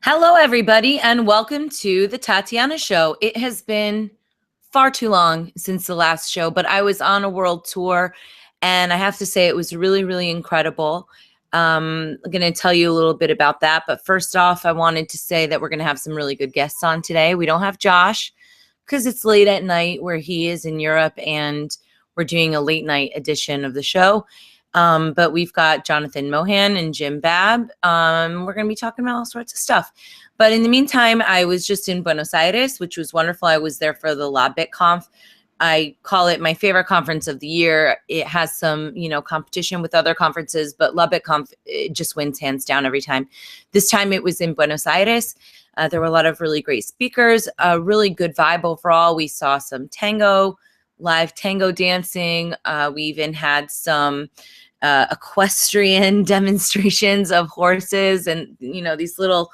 Hello, everybody, and welcome to the Tatiana Show. It has been far too long since the last show, but I was on a world tour, and I have to say it was really, really incredible. I'm going to tell you a little bit about that, but first off, I wanted to say that we're going to have some really good guests on today. We don't have Josh because it's late at night where he is in Europe, and we're doing a late night edition of the show. But we've got Jonathan Mohan and Jim Babb. We're going to be talking about all sorts of stuff. But in the meantime, I was just in Buenos Aires, which was wonderful. I was there for the LabBitConf. I call it my favorite conference of the year. It has some, competition with other conferences, but LabBitConf, it just wins hands down every time. This time it was in Buenos Aires. There were a lot of really great speakers, a really good vibe overall. We saw some live tango dancing. We even had some equestrian demonstrations of horses and, these little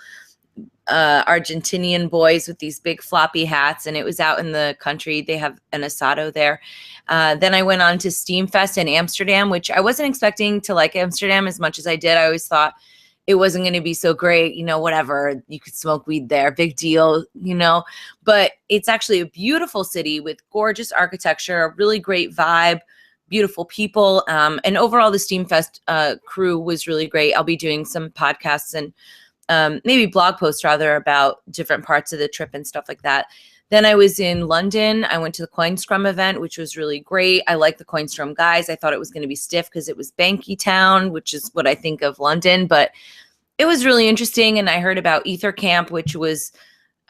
Argentinian boys with these big floppy hats. And it was out in the country. They have an asado there. Then I went on to Steamfest in Amsterdam, which I wasn't expecting to like Amsterdam as much as I did. I always thought it wasn't going to be so great, whatever. You could smoke weed there, big deal, but it's actually a beautiful city with gorgeous architecture, a really great vibe, beautiful people. And overall, the Steamfest crew was really great. I'll be doing some podcasts and maybe blog posts rather about different parts of the trip and stuff like that. Then I was in London. I went to the CoinScrum event, which was really great. I like the CoinScrum guys. I thought it was going to be stiff because it was Banky Town, which is what I think of London, but it was really interesting. And I heard about EtherCamp, which was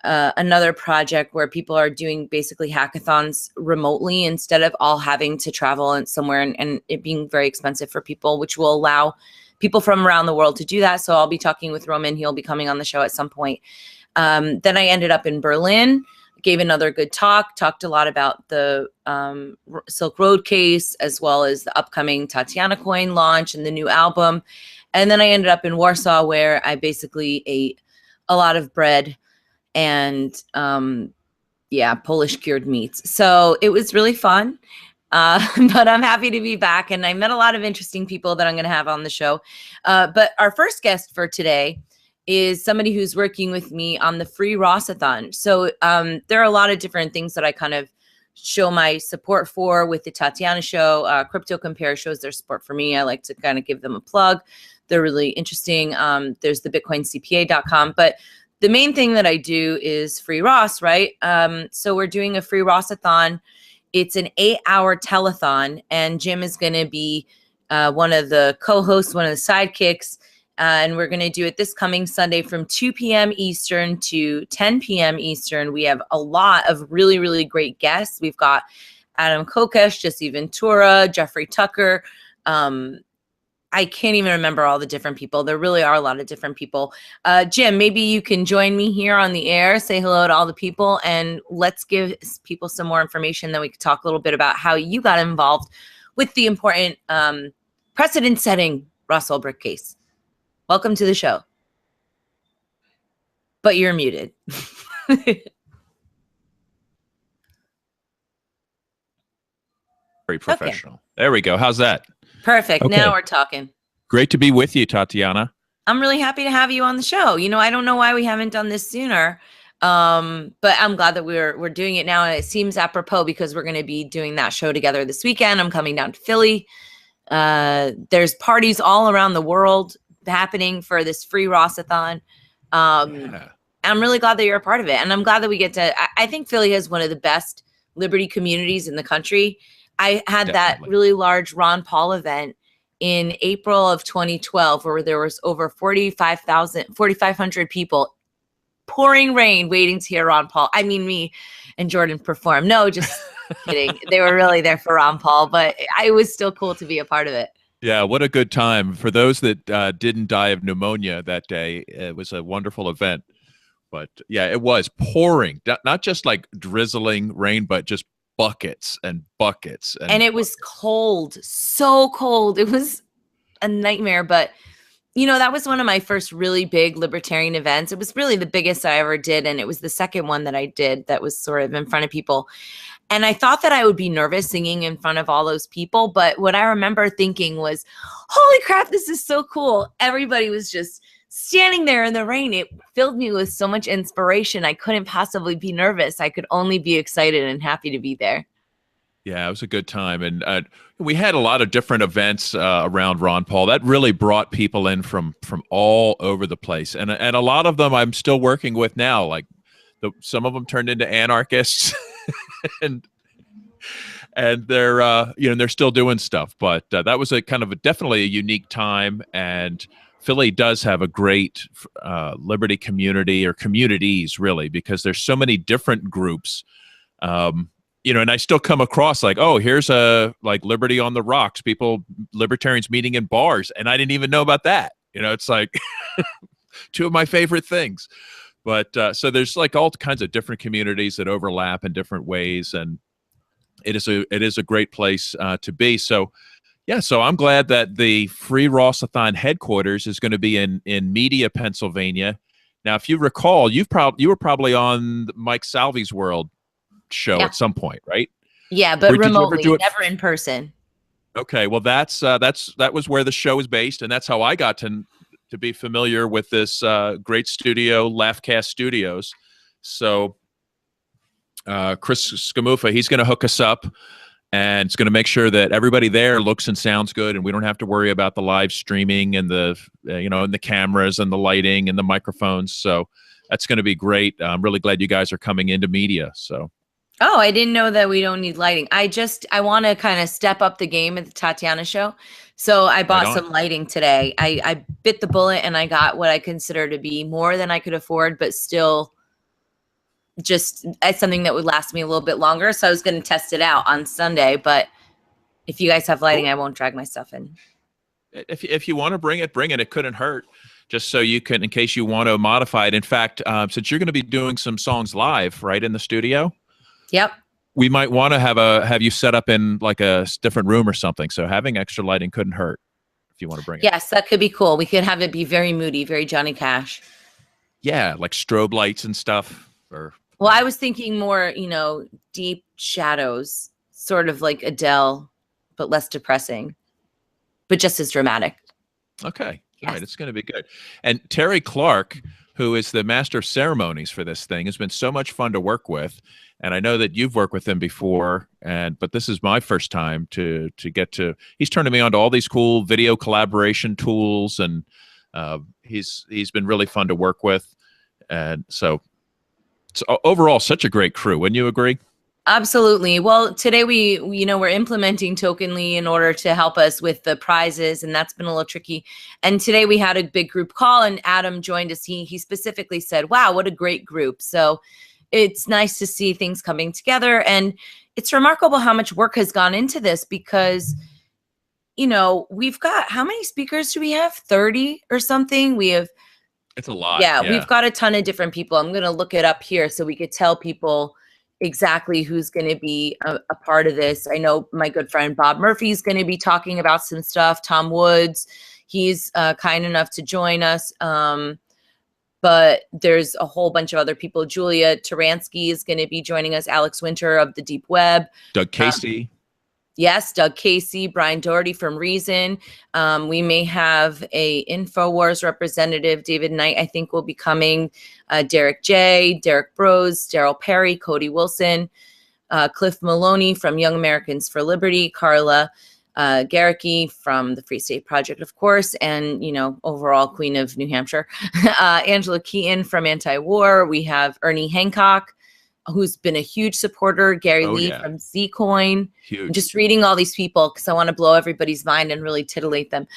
another project where people are doing basically hackathons remotely instead of all having to travel and somewhere and it being very expensive for people, which will allow people from around the world to do that. So I'll be talking with Roman. He'll be coming on the show at some point. Then I ended up in Berlin, gave another good talk, talked a lot about the Silk Road case, as well as the upcoming Tatiana coin launch and the new album. And then I ended up in Warsaw, where I basically ate a lot of bread and Polish cured meats. So it was really fun. But I'm happy to be back, and I met a lot of interesting people that I'm going to have on the show. But our first guest for today is somebody who's working with me on the free Ross-A-Thon. So there are a lot of different things that I kind of show my support for with the Tatiana show. Crypto Compare shows their support for me. I like to kind of give them a plug. They're really interesting. There's the BitcoinCPA.com. But the main thing that I do is free Ross, right? So we're doing a free Ross-A-Thon. It's an 8-hour telethon, and Jim is going to be one of the co-hosts, one of the sidekicks. And we're going to do it this coming Sunday from 2 p.m. Eastern to 10 p.m. Eastern. We have a lot of really, really great guests. We've got Adam Kokesh, Jesse Ventura, Jeffrey Tucker. I can't even remember all the different people. There really are a lot of different people. Jim, maybe you can join me here on the air, say hello to all the people, and let's give people some more information. Then we could talk a little bit about how you got involved with the important precedent-setting Russell Brick case. Welcome to the show. But you're muted. Very professional. Okay. There we go. How's that? Perfect. Okay. Now we're talking. Great to be with you, Tatiana. I'm really happy to have you on the show. I don't know why we haven't done this sooner, but I'm glad that we're doing it now. And it seems apropos because we're going to be doing that show together this weekend. I'm coming down to Philly. There's parties all around the world happening for this free Ross-A-Thon. I'm really glad that you're a part of it. And I'm glad that we get to, I think Philly has one of the best Liberty communities in the country. I had that really large Ron Paul event in April of 2012 where there was over 4,500 people, pouring rain, waiting to hear Ron Paul. I mean, me and Jordan perform. No, just kidding. They were really there for Ron Paul, but it was still cool to be a part of it. Yeah, what a good time. For those that didn't die of pneumonia that day, it was a wonderful event. But yeah, it was pouring, not just like drizzling rain, but just buckets and buckets. And it was cold, so cold. It was a nightmare. But, that was one of my first really big libertarian events. It was really the biggest I ever did. And it was the second one that I did that was sort of in front of people. And I thought that I would be nervous singing in front of all those people. But what I remember thinking was, holy crap, this is so cool. Everybody was just standing there in the rain, it filled me with so much inspiration. I couldn't possibly be nervous. I could only be excited and happy to be there. Yeah, it was a good time. And we had a lot of different events around Ron Paul. That really brought people in from all over the place. And a lot of them I'm still working with now. Like some of them turned into anarchists and they're they're still doing stuff. But that was a kind of definitely a unique time. And Philly does have a great liberty community, or communities really, because there's so many different groups. And I still come across like, oh, here's a like Liberty on the Rocks, libertarians meeting in bars. And I didn't even know about that. It's like two of my favorite things. But so there's like all kinds of different communities that overlap in different ways. And it is a great place to be. So, yeah, so I'm glad that the Free Ross-A-Thon headquarters is going to be in Media, Pennsylvania. Now, if you recall, you were probably on Mike Salvi's World show at some point, right? Yeah, but remotely, never in person. Okay, well that was where the show is based, and that's how I got to be familiar with this great studio, Laughcast Studios. So Chris Scamufa, he's going to hook us up, and it's going to make sure that everybody there looks and sounds good, and we don't have to worry about the live streaming and the and the cameras and the lighting and the microphones. So that's going to be great. I'm really glad you guys are coming into media. So. Oh, I didn't know that we don't need lighting. I want to kind of step up the game at the Tatiana show. So I bought some lighting today. I bit the bullet and I got what I consider to be more than I could afford, but still just something that would last me a little bit longer. So I was going to test it out on Sunday, but if you guys have lighting, I won't drag my stuff in. If you want to bring it, It couldn't hurt. Just so you can, in case you want to modify it. In fact, since you're going to be doing some songs live, right, in the studio. Yep. We might want to have you set up in like a different room or something. So having extra lighting couldn't hurt if you want to bring it. Yes, that could be cool. We could have it be very moody, very Johnny Cash. Yeah, like strobe lights and stuff. Well, I was thinking more, deep shadows, sort of like Adele, but less depressing, but just as dramatic. Okay. Yes. All right. It's going to be good. And Terry Clark, who is the master of ceremonies for this thing, has been so much fun to work with. And I know that you've worked with him before, but this is my first time to get to. He's turning me on to all these cool video collaboration tools, and he's been really fun to work with. And so it's overall such a great crew. Wouldn't you agree? Absolutely. Well, today we're implementing Tokenly in order to help us with the prizes, and that's been a little tricky. And today we had a big group call, and Adam joined us. He specifically said, "Wow, what a great group!" So it's nice to see things coming together, and it's remarkable how much work has gone into this because, we've got, how many speakers do we have? 30 or something? It's a lot. Yeah, we've got a ton of different people. I'm going to look it up here so we could tell people exactly who's going to be a part of this. I know my good friend Bob Murphy is going to be talking about some stuff. Tom Woods, he's kind enough to join us. But there's a whole bunch of other people. Julia Taransky is going to be joining us. Alex Winter of the Deep Web. Doug Casey. Yes, Doug Casey, Brian Doherty from Reason. We may have a InfoWars representative. David Knight, I think, will be coming. Derek J., Derek Brose, Daryl Perry, Cody Wilson, Cliff Maloney from Young Americans for Liberty, Carla Garricky from the Free State Project, of course, and, overall Queen of New Hampshire. Angela Keaton from Anti-War. We have Ernie Hancock, who's been a huge supporter. Gary Lee from Zcoin. I'm just reading all these people because I want to blow everybody's mind and really titillate them.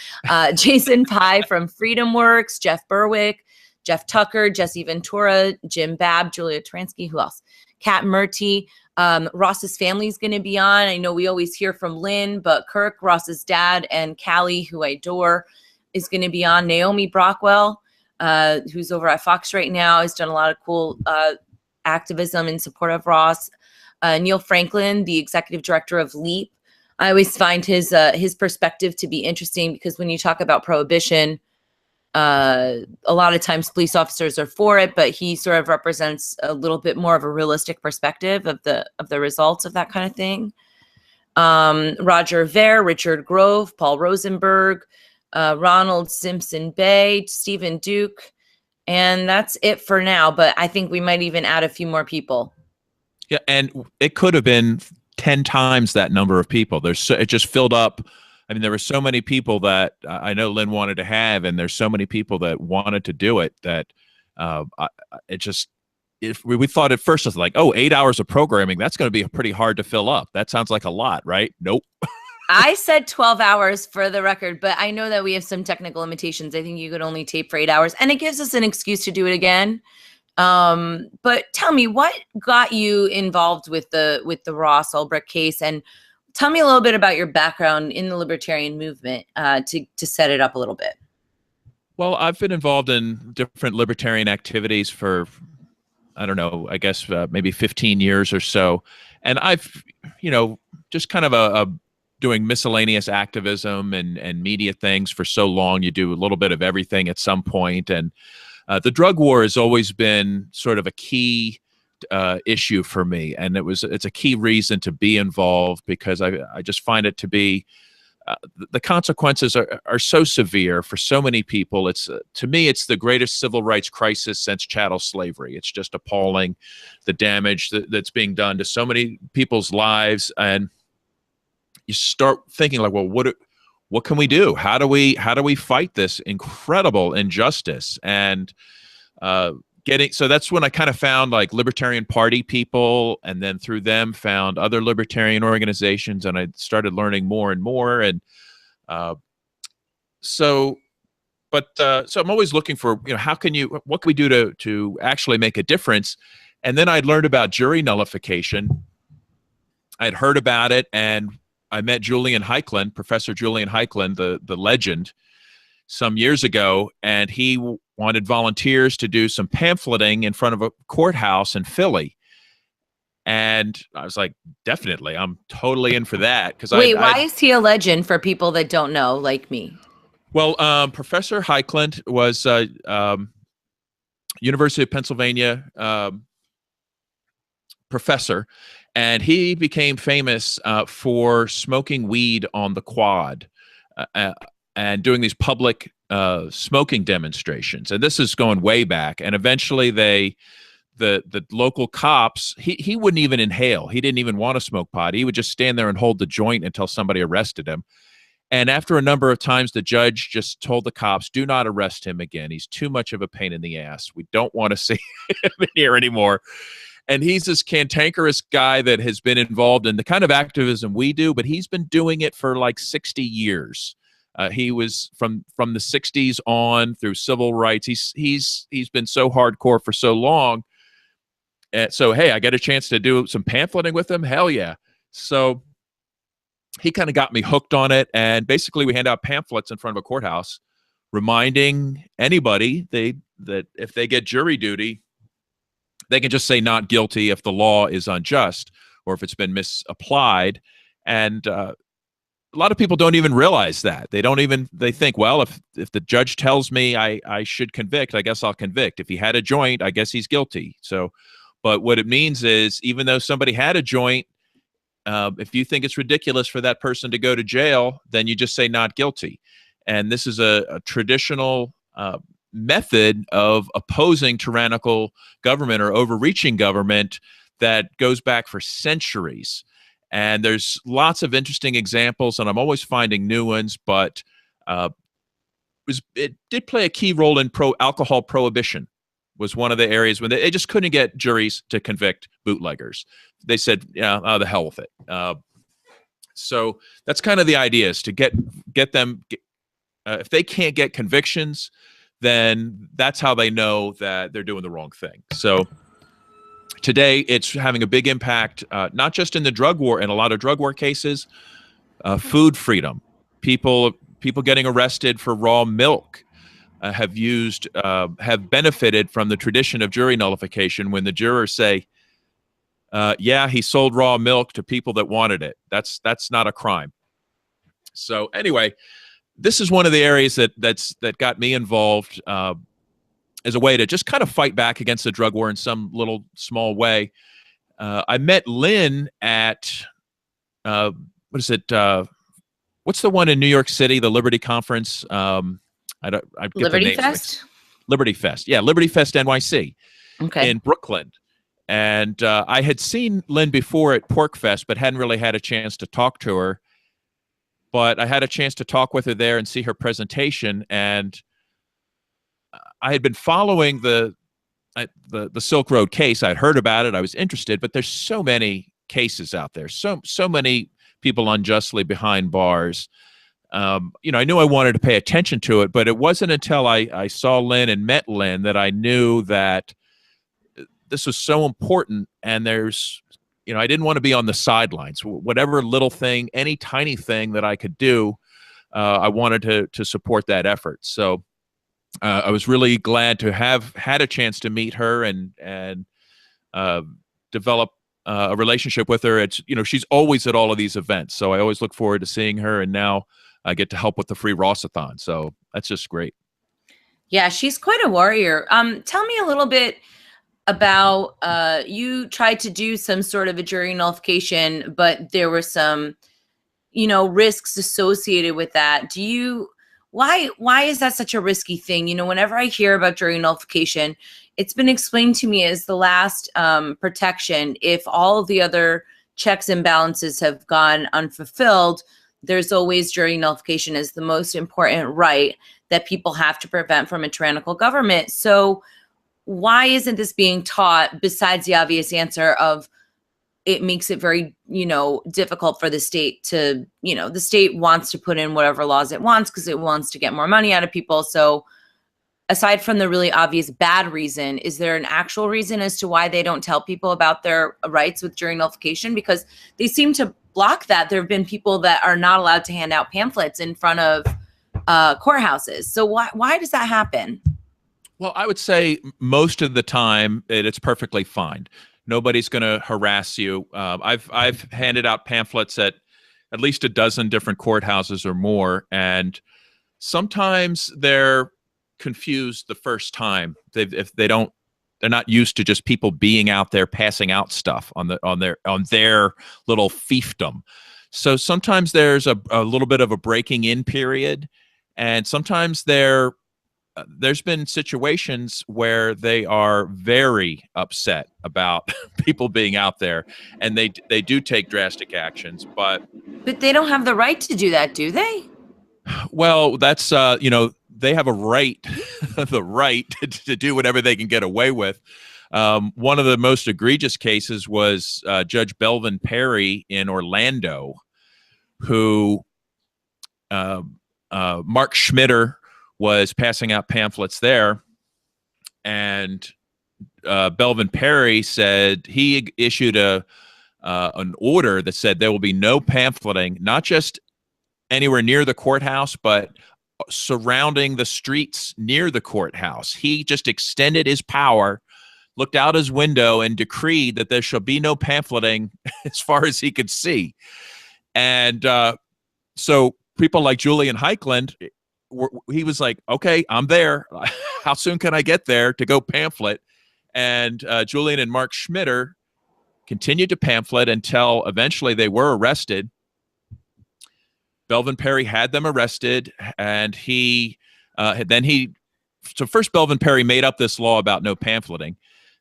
Jason Pye from Freedom Works, Jeff Berwick, Jeff Tucker, Jesse Ventura, Jim Babb, Julia Taransky. Who else? Kat Murty. Ross's family is going to be on. I know we always hear from Lynn, but Kirk, Ross's dad, and Callie, who I adore, is going to be on. Naomi Brockwell, who's over at Fox right now, has done a lot of cool activism in support of Ross. Neil Franklin, the executive director of LEAP. I always find his perspective to be interesting because when you talk about prohibition, a lot of times police officers are for it, but he sort of represents a little bit more of a realistic perspective of the results of that kind of thing. Roger Ver, Richard Grove, Paul Rosenberg, Ronald Simpson Bay, Stephen Duke, and that's it for now. But I think we might even add a few more people. Yeah, and it could have been 10 times that number of people. It just filled up. I mean, there were so many people that I know Lynn wanted to have, and there's so many people that wanted to do it that it just, if we thought at first, it's like, oh, 8 hours of programming, that's going to be pretty hard to fill up. That sounds like a lot, right? Nope. I said 12 hours for the record, but I know that we have some technical limitations. I think you could only tape for 8 hours, and it gives us an excuse to do it again. But tell me, what got you involved with the Ross Ulbricht case, and tell me a little bit about your background in the libertarian movement to set it up a little bit. Well, I've been involved in different libertarian activities for, I don't know, I guess maybe 15 years or so. And I've, just kind of doing miscellaneous activism and media things for so long. You do a little bit of everything at some point. And the drug war has always been sort of a key issue for me. And it's a key reason to be involved, because I just find it to be, the consequences are so severe for so many people. It's to me, it's the greatest civil rights crisis since chattel slavery. It's just appalling, the damage that's being done to so many people's lives. And you start thinking like, well, what can we do? How do we fight this incredible injustice? And so that's when I kind of found like Libertarian Party people, and then through them found other libertarian organizations, and I started learning more and more. And so I'm always looking for, what can we do to actually make a difference? And then I'd learned about jury nullification. I'd heard about it, and I met Julian Heiklund, Professor Julian Heiklund, the legend, some years ago, and he wanted volunteers to do some pamphleting in front of a courthouse in Philly. And I was like, definitely, I'm totally in for that. Wait, why is he a legend for people that don't know, like me? Well, Professor Heiklund was University of Pennsylvania professor, and he became famous for smoking weed on the quad and doing these public smoking demonstrations. And this is going way back. And eventually the local cops, he wouldn't even inhale. He didn't even want to smoke pot. He would just stand there and hold the joint until somebody arrested him. And after a number of times, the judge just told the cops, do not arrest him again. He's too much of a pain in the ass. We don't want to see him in here anymore. And he's this cantankerous guy that has been involved in the kind of activism we do, but he's been doing it for like 60 years. He was from the 60s on through civil rights. He's been so hardcore for so long. And so, hey, I get a chance to do some pamphleting with him. Hell yeah. So he kind of got me hooked on it. And basically we hand out pamphlets in front of a courthouse reminding anybody that if they get jury duty, they can just say not guilty if the law is unjust or if it's been misapplied. And a lot of people don't even realize that. They think, well, if the judge tells me I should convict, I guess I'll convict. If he had a joint, I guess he's guilty. So, but what it means is, even though somebody had a joint, if you think it's ridiculous for that person to go to jail, then you just say not guilty. And this is a traditional method of opposing tyrannical government or overreaching government that goes back for centuries. And there's lots of interesting examples, and I'm always finding new ones, but it did play a key role in alcohol prohibition. Was one of the areas when they just couldn't get juries to convict bootleggers. They said, yeah, oh, the hell with it. So that's kind of the idea, is to get them, if they can't get convictions, then that's how they know that they're doing the wrong thing. So today it's having a big impact, not just in the drug war, in a lot of drug war cases, food freedom. People getting arrested for raw milk have benefited from the tradition of jury nullification, when the jurors say, yeah, he sold raw milk to people that wanted it. That's not a crime. So anyway, this is one of the areas that got me involved as a way to just kind of fight back against the drug war in some little small way. I met Lynn at what's the one in New York City, the Liberty Conference? I get Liberty the names Fest? Liberty Fest. Yeah, Liberty Fest NYC Okay. in Brooklyn. And I had seen Lynn before at Pork Fest, but hadn't really had a chance to talk to her. But I had a chance to talk with her there and see her presentation. And I had been following the Silk Road case. I'd heard about it. I was interested, but there's so many cases out there. So many people unjustly behind bars. You know, I knew I wanted to pay attention to it, but it wasn't until I saw Lynn and met Lynn that I knew that this was so important. And there's, you know, I didn't want to be on the sidelines. Whatever little thing, any tiny thing that I could do, I wanted to support that effort. So I was really glad to have had a chance to meet her and develop a relationship with her. It's, you know, she's always at all of these events, so I always look forward to seeing her. And now I get to help with the free Ross-A-Thon, so that's just great. Yeah, she's quite a warrior. Tell me a little bit about you tried to do some sort of a jury nullification, but there were some, you know, risks associated with that. Why is that such a risky thing? You know, whenever I hear about jury nullification, it's been explained to me as the last protection. If all of the other checks and balances have gone unfulfilled, there's always jury nullification as the most important right that people have to prevent from a tyrannical government. So why isn't this being taught, besides the obvious answer of it makes it very, you know, difficult for the state to, you know, the state wants to put in whatever laws it wants because it wants to get more money out of people. So aside from the really obvious bad reason, is there an actual reason as to why they don't tell people about their rights with jury nullification? Because they seem to block that. There have been people that are not allowed to hand out pamphlets in front of courthouses. So why does that happen? Well, I would say most of the time it's perfectly fine. Nobody's going to harass you. I've handed out pamphlets at least a dozen different courthouses or more, and sometimes they're confused the first time. They're not used to just people being out there passing out stuff on their little fiefdom. So sometimes there's a little bit of a breaking in period, and sometimes there's been situations where they are very upset about people being out there, and they do take drastic actions, but they don't have the right to do that, do they? Well, that's you know, they have a right, the right to do whatever they can get away with. One of the most egregious cases was Judge Belvin Perry in Orlando, who Mark Schmitter was passing out pamphlets there, and Belvin Perry said he issued an order that said there will be no pamphleting, not just anywhere near the courthouse, but surrounding the streets near the courthouse. He just extended his power, looked out his window, and decreed that there shall be no pamphleting as far as he could see. And so people like Julian Heichland, he was like, okay, I'm there. How soon can I get there to go pamphlet? And Julian and Mark Schmitter continued to pamphlet until eventually they were arrested. Belvin Perry had them arrested, and so first Belvin Perry made up this law about no pamphleting.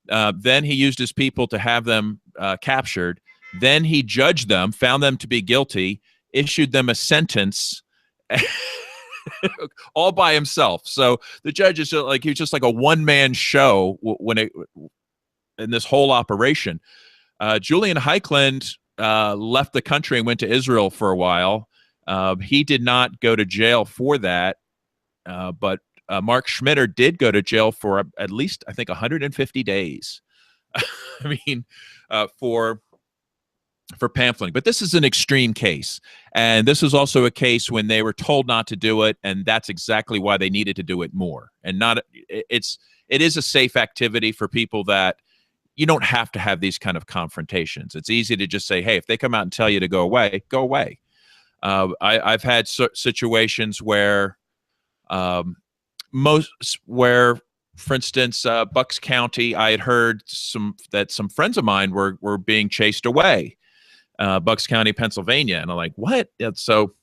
Then he used his people to have them captured. Then he judged them, found them to be guilty, issued them a sentence all by himself. So the judge is like, he was just like a one-man show in this whole operation. Julian Heichland left the country and went to Israel for a while. He did not go to jail for that, but Mark Schmitter did go to jail for at least, I think, 150 days. I mean, for pamphleting. But this is an extreme case, and this is also a case when they were told not to do it, and that's exactly why they needed to do it more. And it is a safe activity for people that you don't have to have these kind of confrontations. It's easy to just say, hey, if they come out and tell you to go away, go away. I've had situations where, for instance, Bucks County, I had heard that some friends of mine were being chased away, Bucks County, Pennsylvania, and I'm like, what? And so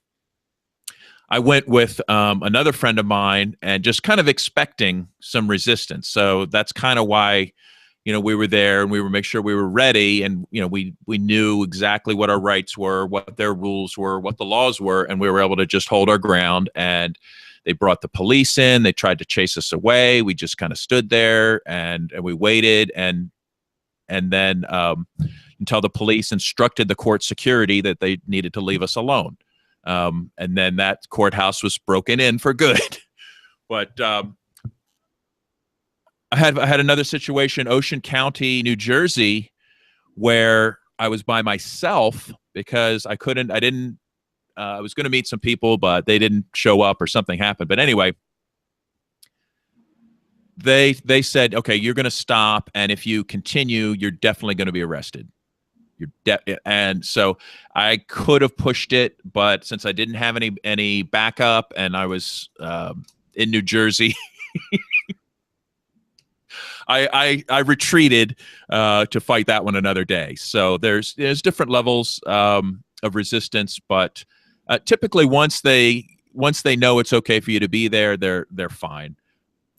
I went with another friend of mine and just kind of expecting some resistance. So that's kind of why, we were there, and we were make sure we were ready, and we knew exactly what our rights were, what their rules were, what the laws were, and we were able to just hold our ground. And they brought the police in. They tried to chase us away. We just kind of stood there and we waited, and then until the police instructed the court security that they needed to leave us alone. And then that courthouse was broken in for good. But I had another situation, Ocean County, New Jersey, where I was by myself because I was going to meet some people, but they didn't show up or something happened. But anyway, they said, okay, you're going to stop, and if you continue, you're definitely going to be arrested. And so I could have pushed it, but since I didn't have any backup, and I was in New Jersey, I retreated to fight that one another day. So there's different levels of resistance, but typically once they know it's okay for you to be there, they're fine.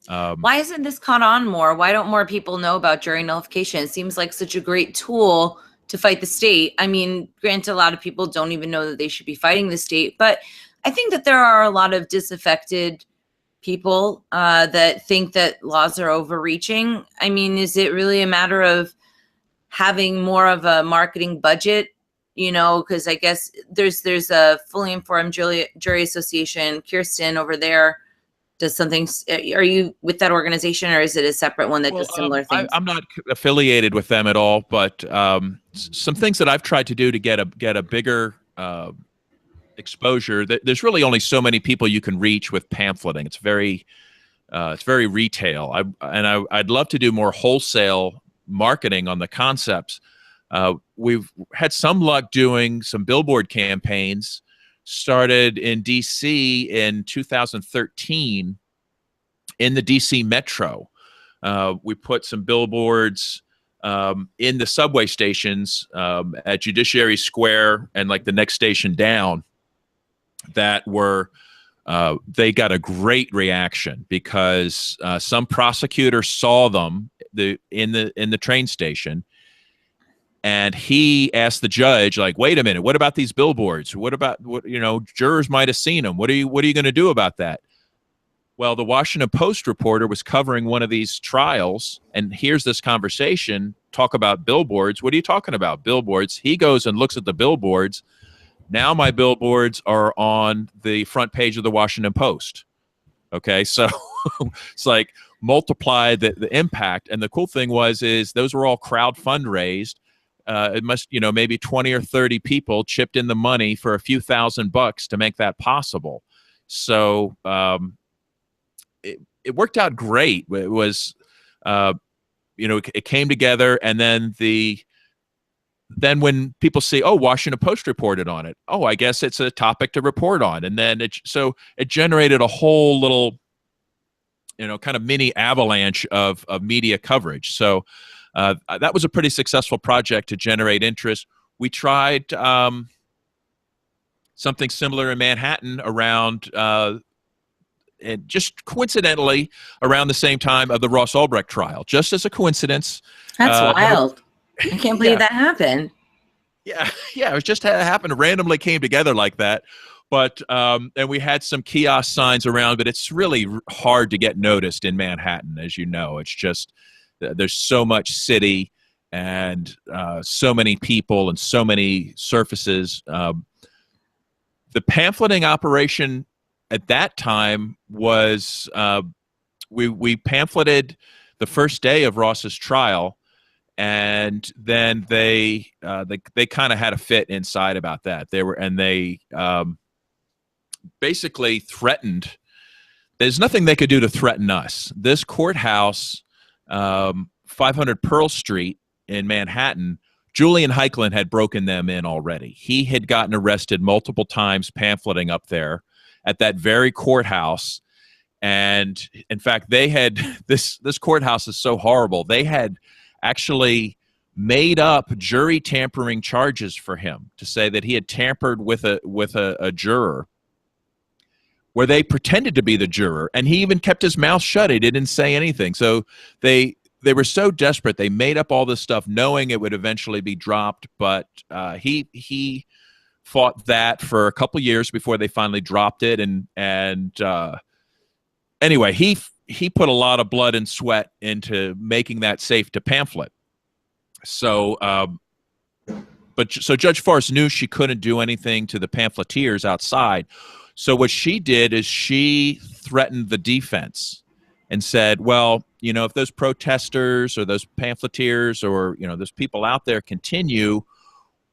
Why isn't this caught on more? Why don't more people know about jury nullification? It seems like such a great tool to fight the state. I mean, granted, a lot of people don't even know that they should be fighting the state, but I think that there are a lot of disaffected people that think that laws are overreaching. I mean, is it really a matter of having more of a marketing budget? Because I guess there's a fully informed jury association. Kirsten over there does something. Are you with that organization, or is it a separate one that does similar things? I'm not affiliated with them at all, but some things that I've tried to do to get a bigger exposure. There's really only so many people you can reach with pamphleting. It's very retail. I'd love to do more wholesale marketing on the concepts. We've had some luck doing some billboard campaigns. Started in DC in 2013 in the DC Metro. We put some billboards in the subway stations at Judiciary Square and like the next station down that were they got a great reaction because some prosecutor saw them in the train station. And he asked the judge, like, wait a minute, what about these billboards? What about jurors might have seen them. What are you going to do about that? Well, the Washington Post reporter was covering one of these trials and here's this conversation, talk about billboards. What are you talking about? Billboards. He goes and looks at the billboards. Now my billboards are on the front page of the Washington Post. Okay, so it's like multiply the impact. And the cool thing is those were all crowd fundraised. It must, maybe 20 or 30 people chipped in the money for a few $1,000s to make that possible. So it worked out great. It was, it came together, and then when people see, oh, Washington Post reported on it, oh, I guess it's a topic to report on, and then it generated a whole little, kind of mini avalanche of media coverage. So. That was a pretty successful project to generate interest. We tried something similar in Manhattan around, and just coincidentally, around the same time of the Ross Ulbricht trial, just as a coincidence. That's wild. I can't believe that happened. Yeah, it was just happened, randomly came together like that. But and we had some kiosk signs around, but it's really hard to get noticed in Manhattan, as you know. It's just there's so much city and so many people and so many surfaces. The pamphleting operation at that time was we pamphleted the first day of Ross's trial, and then they kind of had a fit inside about that. They basically threatened. There's nothing they could do to threaten us. This courthouse. 500 Pearl Street in Manhattan, Julian Heiklin had broken them in already. He had gotten arrested multiple times pamphleting up there at that very courthouse. And in fact, they had this courthouse is so horrible. They had actually made up jury tampering charges for him to say that he had tampered with a juror. where they pretended to be the juror, and he even kept his mouth shut. He didn't say anything. So they were so desperate, they made up all this stuff knowing it would eventually be dropped, but he fought that for a couple years before they finally dropped it. And anyway, he put a lot of blood and sweat into making that safe to pamphlet. So so Judge Forrest knew she couldn't do anything to the pamphleteers outside. So what she did is she threatened the defense and said, well, you know, if those protesters or those pamphleteers or, you know, those people out there continue,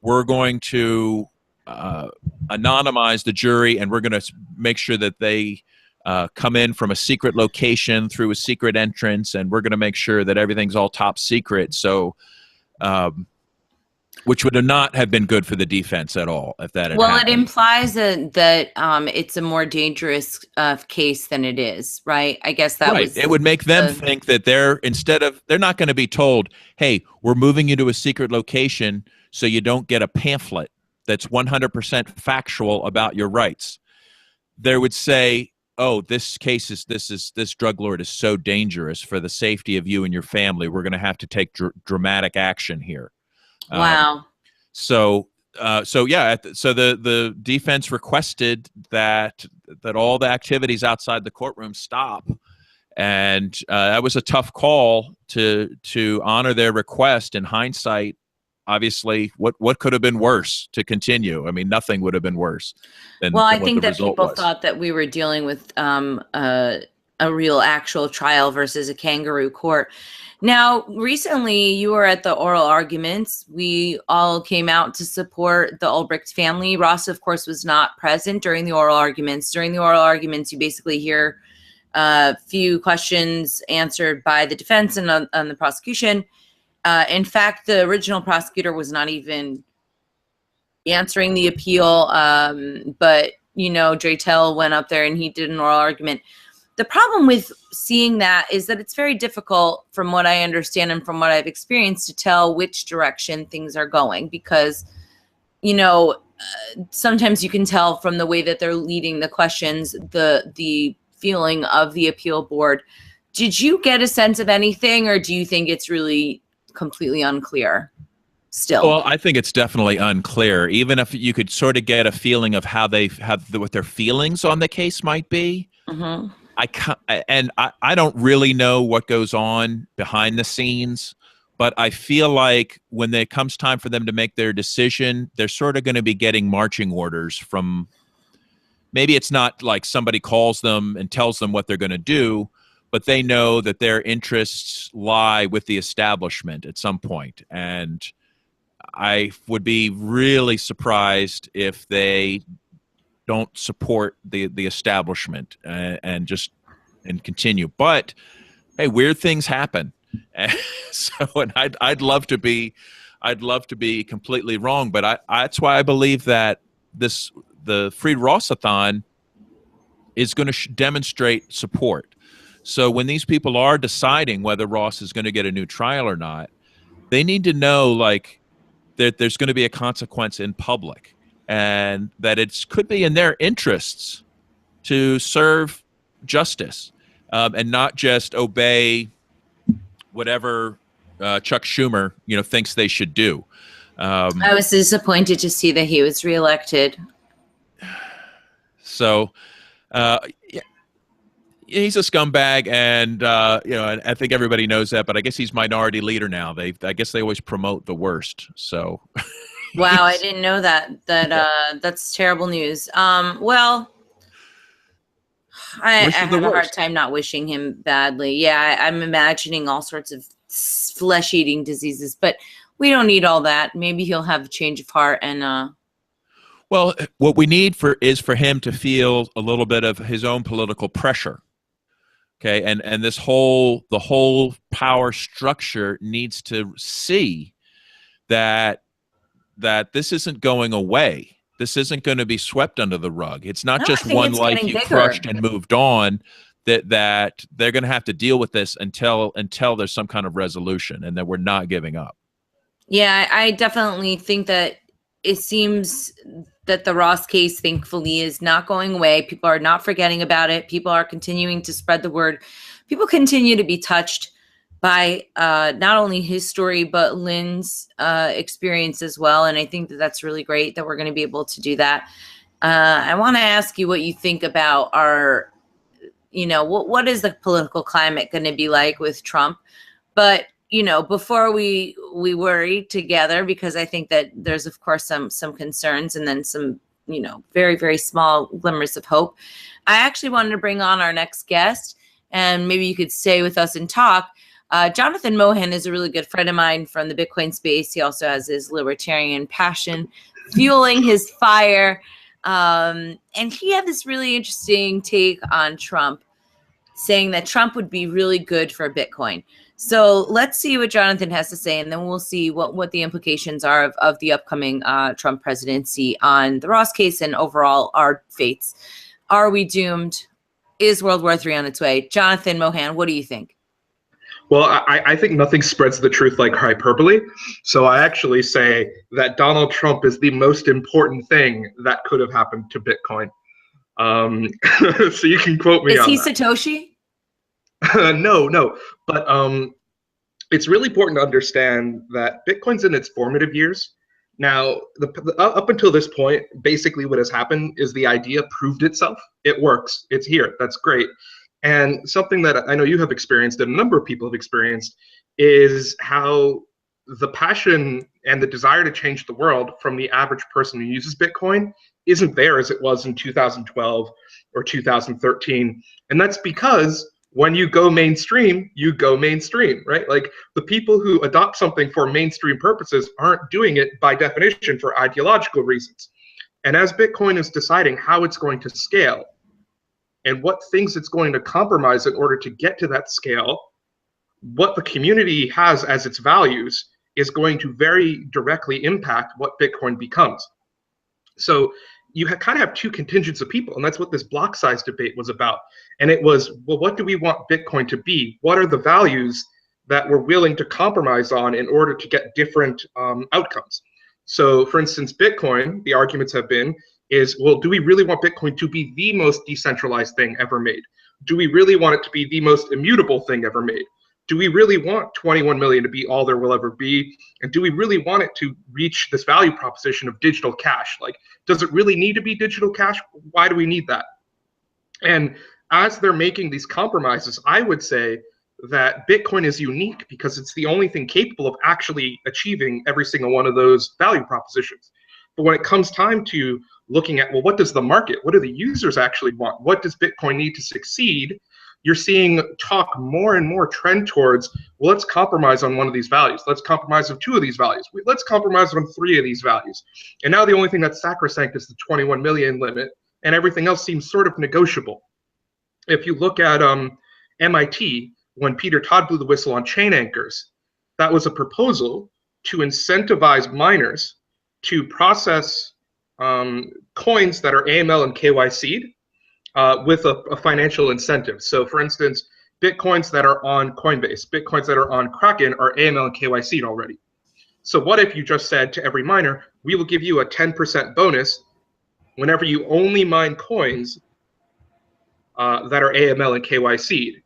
we're going to anonymize the jury, and we're going to make sure that they come in from a secret location through a secret entrance, and we're going to make sure that everything's all top secret. So, which would not have been good for the defense at all if that had happened. It implies that it's a more dangerous case than it is, right? I guess that was it would make them think that they're not going to be told, hey, we're moving you to a secret location so you don't get a pamphlet that's 100% factual about your rights. They would say, oh, this drug lord is so dangerous for the safety of you and your family. We're going to have to take dramatic action here. Wow. So the defense requested that all the activities outside the courtroom stop, and that was a tough call to honor their request. In hindsight, obviously, what could have been worse to continue? I mean, nothing would have been worse than I what think the that result people was. thought that we were dealing with a real actual trial versus a kangaroo court. Now, recently, you were at the oral arguments. We all came out to support the Ulbricht family. Ross, of course, was not present during the oral arguments. During the oral arguments, you basically hear a few questions answered by the defense and on the prosecution. In fact, the original prosecutor was not even answering the appeal, but, you know, Draytel went up there and he did an oral argument. The problem with seeing that is that it's very difficult, from what I understand and from what I've experienced, to tell which direction things are going, because, you know, sometimes you can tell from the way that they're leading the questions, the feeling of the appeal board. Did you get a sense of anything, or do you think it's really completely unclear still? Well, I think it's definitely unclear, even if you could sort of get a feeling of how what their feelings on the case might be. Mm-hmm. I don't really know what goes on behind the scenes, but I feel like when it comes time for them to make their decision, they're sort of going to be getting marching orders from, maybe it's not like somebody calls them and tells them what they're going to do, but they know that their interests lie with the establishment at some point. And I would be really surprised if they don't support the establishment and continue. But hey, weird things happen. And I'd love to be completely wrong, but that's why I believe that the Free Ross-A-Thon is going to demonstrate support. So when these people are deciding whether Ross is going to get a new trial or not, they need to know, like, that there's going to be a consequence in public, and that it could be in their interests to serve justice and not just obey whatever Chuck Schumer, thinks they should do. I was disappointed to see that he was reelected. So, he's a scumbag, and I think everybody knows that. But I guess he's minority leader now. I guess they always promote the worst. So, wow, I didn't know that. That's terrible news. Well, I have a hard time not wishing him badly. Yeah, I'm imagining all sorts of flesh-eating diseases, but we don't need all that. Maybe he'll have a change of heart and. Well, what we need is for him to feel a little bit of his own political pressure. Okay, and the whole power structure needs to see that this isn't going away. This isn't going to be swept under the rug. It's not just one life you crushed and moved on. That they're going to have to deal with this until there's some kind of resolution, and that we're not giving up. Yeah, I definitely think that it seems that the Ross case, thankfully, is not going away. People are not forgetting about it. People are continuing to spread the word. People continue to be touched by not only his story, but Lynn's experience as well. And I think that that's really great that we're going to be able to do that. I want to ask you what you think about our, what is the political climate going to be like with Trump? But, before we worry together, because I think that there's, of course, some concerns and then some, very, very small glimmers of hope. I actually wanted to bring on our next guest, and maybe you could stay with us and talk. Jonathan Mohan is a really good friend of mine from the Bitcoin space. He also has his libertarian passion fueling his fire. And he had this really interesting take on Trump, saying that Trump would be really good for Bitcoin. So let's see what Jonathan has to say, and then we'll see what the implications are of the upcoming Trump presidency on the Ross case and overall our fates. Are we doomed? Is World War III on its way? Jonathan Mohan, what do you think? Well, I think nothing spreads the truth like hyperbole. So I actually say that Donald Trump is the most important thing that could have happened to Bitcoin. So you can quote me on that. Is he Satoshi? No. But it's really important to understand that Bitcoin's in its formative years. Now, up until this point, basically what has happened is the idea proved itself. It works. It's here. That's great. And something that I know you have experienced and a number of people have experienced is how the passion and the desire to change the world from the average person who uses Bitcoin isn't there as it was in 2012 or 2013. And that's because when you go mainstream, right? Like the people who adopt something for mainstream purposes aren't doing it by definition for ideological reasons. And as Bitcoin is deciding how it's going to scale, and what things it's going to compromise in order to get to that scale, what the community has as its values is going to very directly impact what Bitcoin becomes. So you kind of have two contingents of people, and that's what this block size debate was about. And it was, well, what do we want Bitcoin to be? What are the values that we're willing to compromise on in order to get different outcomes? So for instance, Bitcoin, the arguments have been, is, well, do we really want Bitcoin to be the most decentralized thing ever made? Do we really want it to be the most immutable thing ever made? Do we really want 21 million to be all there will ever be? And do we really want it to reach this value proposition of digital cash? Like, does it really need to be digital cash? Why do we need that? And as they're making these compromises, I would say that Bitcoin is unique because it's the only thing capable of actually achieving every single one of those value propositions. But when it comes time to looking at, well, what does the market, what do the users actually want? What does Bitcoin need to succeed? You're seeing talk more and more trend towards, well, let's compromise on one of these values. Let's compromise on two of these values. Let's compromise on three of these values. And now the only thing that's sacrosanct is the 21 million limit, and everything else seems sort of negotiable. If you look at MIT, when Peter Todd blew the whistle on chain anchors, that was a proposal to incentivize miners to process coins that are AML and KYC'd with a financial incentive. So for instance, Bitcoins that are on Coinbase, Bitcoins that are on Kraken are AML and KYC'd already. So what if you just said to every miner, we will give you a 10% bonus whenever you only mine coins that are AML and KYC'd.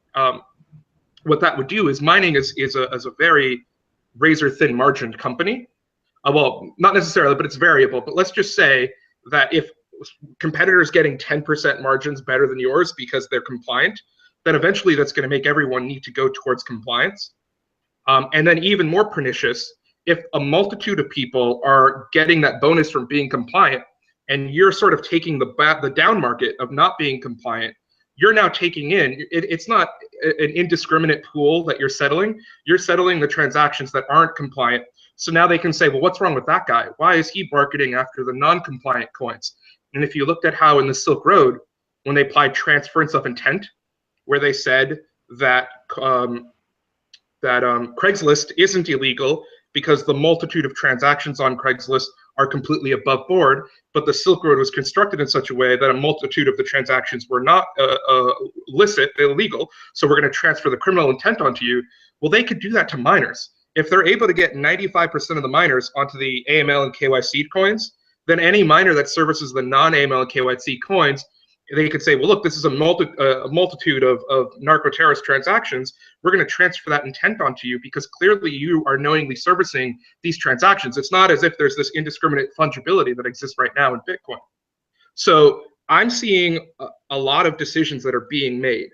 What that would do is mining is a very razor thin margined company. Well, not necessarily, but it's variable. But let's just say that if competitors getting 10% margins better than yours because they're compliant, then eventually that's going to make everyone need to go towards compliance. And then even more pernicious, if a multitude of people are getting that bonus from being compliant, and you're sort of taking the down market of not being compliant, you're now taking in, it's not an indiscriminate pool that you're settling the transactions that aren't compliant. So now they can say, well, what's wrong with that guy? Why is he marketing after the non-compliant coins? And if you looked at how in the Silk Road, when they applied transference of intent, where they said that Craigslist isn't illegal because the multitude of transactions on Craigslist are completely above board, but the Silk Road was constructed in such a way that a multitude of the transactions were not illicit, illegal, so we're going to transfer the criminal intent onto you. Well, they could do that to miners. If they're able to get 95% of the miners onto the AML and KYC coins, then any miner that services the non-AML and KYC coins, they could say, well, look, this is a multitude of narco-terrorist transactions. We're going to transfer that intent onto you because clearly you are knowingly servicing these transactions. It's not as if there's this indiscriminate fungibility that exists right now in Bitcoin. So I'm seeing a lot of decisions that are being made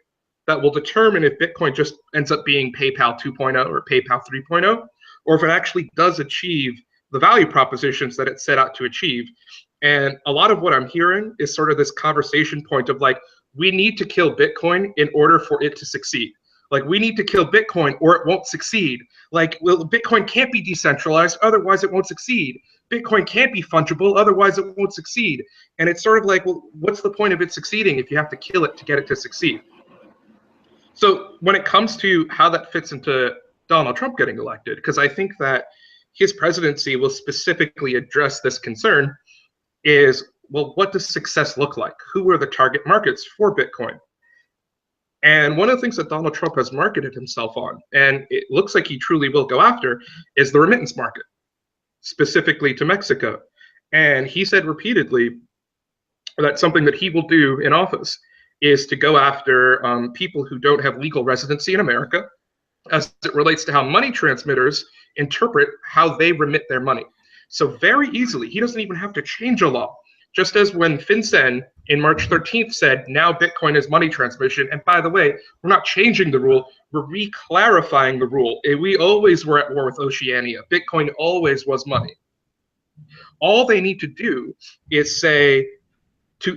that will determine if Bitcoin just ends up being PayPal 2.0 or PayPal 3.0, or if it actually does achieve the value propositions that it set out to achieve. And a lot of what I'm hearing is sort of this conversation point of like, we need to kill Bitcoin in order for it to succeed. Like, we need to kill Bitcoin or it won't succeed. Like, well, Bitcoin can't be decentralized, otherwise it won't succeed. Bitcoin can't be fungible, otherwise it won't succeed. And it's sort of like, well, what's the point of it succeeding if you have to kill it to get it to succeed? So when it comes to how that fits into Donald Trump getting elected, because I think that his presidency will specifically address this concern, is, well, what does success look like? Who are the target markets for Bitcoin? And one of the things that Donald Trump has marketed himself on, and it looks like he truly will go after, is the remittance market, specifically to Mexico. And he said repeatedly that something that he will do in office is to go after people who don't have legal residency in America, as it relates to how money transmitters interpret how they remit their money. So very easily, he doesn't even have to change a law. Just as when FinCEN in March 13th said, now Bitcoin is money transmission. And by the way, we're not changing the rule, we're re-clarifying the rule. We always were at war with Oceania. Bitcoin always was money. All they need to do is say,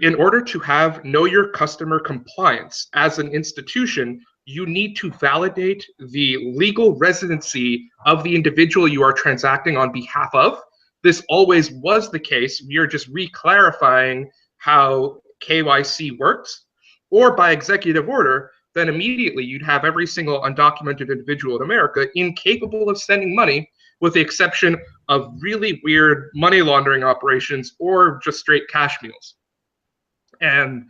in order to have know your customer compliance as an institution, you need to validate the legal residency of the individual you are transacting on behalf of. This always was the case. We are just re-clarifying how KYC works. Or by executive order, then immediately you'd have every single undocumented individual in America incapable of sending money, with the exception of really weird money laundering operations or just straight cash mules. And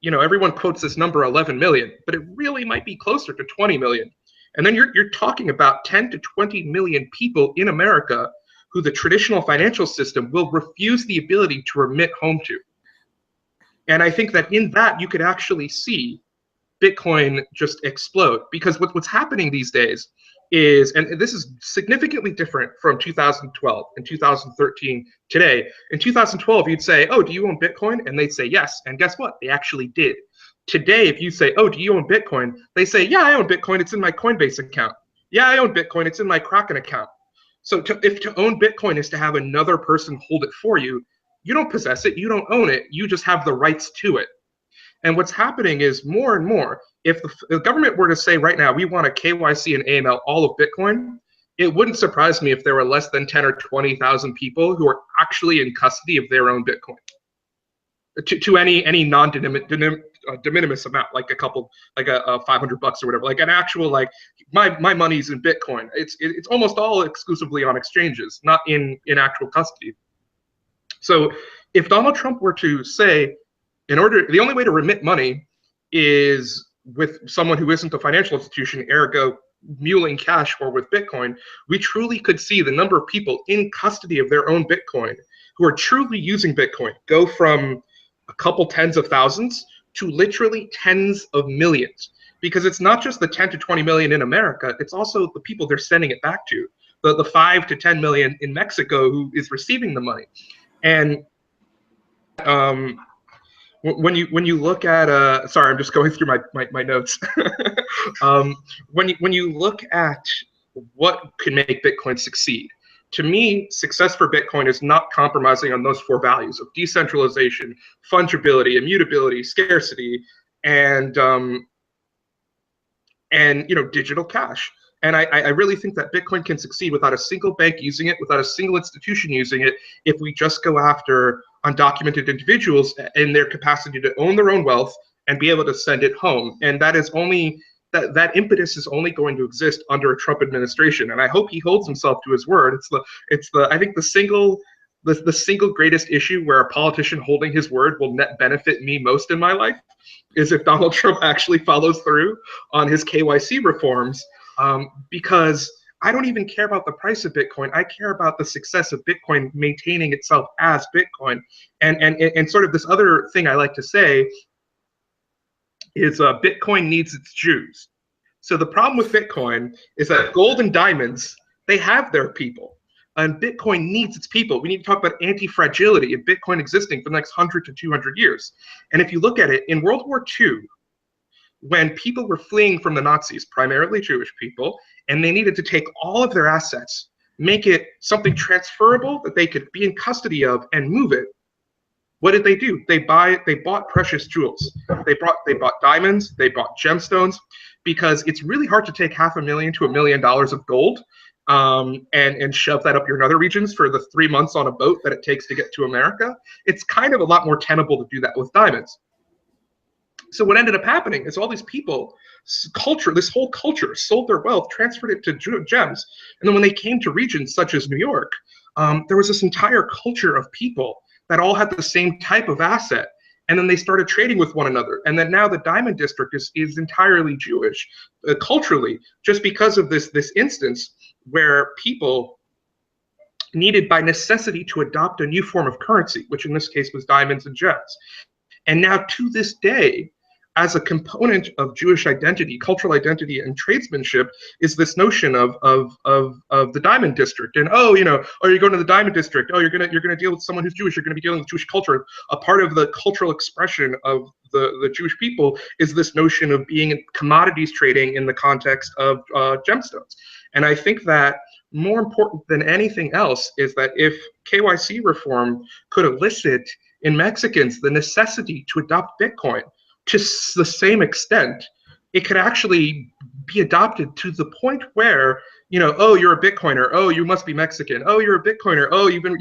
you know, everyone quotes this number 11 million, but it really might be closer to 20 million. And then you're talking about 10 to 20 million people in America who the traditional financial system will refuse the ability to remit home to. And I think that in that you could actually see Bitcoin just explode, because what's happening these days is, and this is significantly different from 2012 and 2013 today. In 2012, you'd say, oh, do you own Bitcoin? And they'd say yes. And guess what? They actually did. Today, if you say, oh, do you own Bitcoin? They say, yeah, I own Bitcoin. It's in my Coinbase account. Yeah, I own Bitcoin. It's in my Kraken account. So if to own Bitcoin is to have another person hold it for you, you don't possess it, you don't own it, you just have the rights to it. And what's happening is more and more, if the government were to say right now, we want a KYC and AML all of Bitcoin, it wouldn't surprise me if there were less than 10 or 20,000 people who are actually in custody of their own Bitcoin. To any de minimis amount, like a couple, like a $500 or whatever, like an actual, like my money's in Bitcoin. It's almost all exclusively on exchanges, not in actual custody. So if Donald Trump were to say, the only way to remit money is with someone who isn't a financial institution, ergo muling cash, or with Bitcoin, we truly could see the number of people in custody of their own Bitcoin who are truly using Bitcoin go from a couple tens of thousands to literally tens of millions. Because it's not just the 10 to 20 million in America, it's also the people they're sending it back to, the 5 to 10 million in Mexico who is receiving the money. And when you look at sorry, I'm just going through my notes. When you look at what can make Bitcoin succeed, to me, success for Bitcoin is not compromising on those 4 values of decentralization, fungibility, immutability, scarcity, and digital cash. And I really think that Bitcoin can succeed without a single bank using it, without a single institution using it, if we just go after undocumented individuals in their capacity to own their own wealth and be able to send it home. And that is only, that impetus is only going to exist under a Trump administration. And I hope he holds himself to his word. I think the single greatest issue where a politician holding his word will net benefit me most in my life is if Donald Trump actually follows through on his KYC reforms, because I don't even care about the price of Bitcoin. I care about the success of Bitcoin maintaining itself as Bitcoin. And sort of this other thing I like to say is Bitcoin needs its Jews. So the problem with Bitcoin is that gold and diamonds, they have their people. And Bitcoin needs its people. We need to talk about anti-fragility and Bitcoin existing for the next 100 to 200 years. And if you look at it, in World War II, when people were fleeing from the Nazis, primarily Jewish people, and they needed to take all of their assets, make it something transferable that they could be in custody of and move it, what did they do? They bought precious jewels. They bought diamonds, they bought gemstones, because it's really hard to take $500,000 to $1 million of gold and shove that up your nether regions for the 3 months on a boat that it takes to get to America. It's kind of a lot more tenable to do that with diamonds. So what ended up happening is all these people, this whole culture sold their wealth, transferred it to gems. And then when they came to regions such as New York, there was this entire culture of people that all had the same type of asset. And then they started trading with one another. And then now the Diamond District is entirely Jewish culturally, just because of this instance where people needed by necessity to adopt a new form of currency, which in this case was diamonds and gems. And now to this day, as a component of Jewish identity, cultural identity, and tradesmanship, is this notion of the Diamond District. And oh, you're going to the Diamond District. Oh, you're gonna deal with someone who's Jewish. You're gonna be dealing with Jewish culture. A part of the cultural expression of the Jewish people is this notion of being in commodities trading in the context of gemstones. And I think that more important than anything else is that if KYC reform could elicit in Mexicans the necessity to adopt Bitcoin to the same extent, it could actually be adopted to the point where, oh, you're a Bitcoiner, oh, you must be Mexican, oh, you're a Bitcoiner, oh, you've been,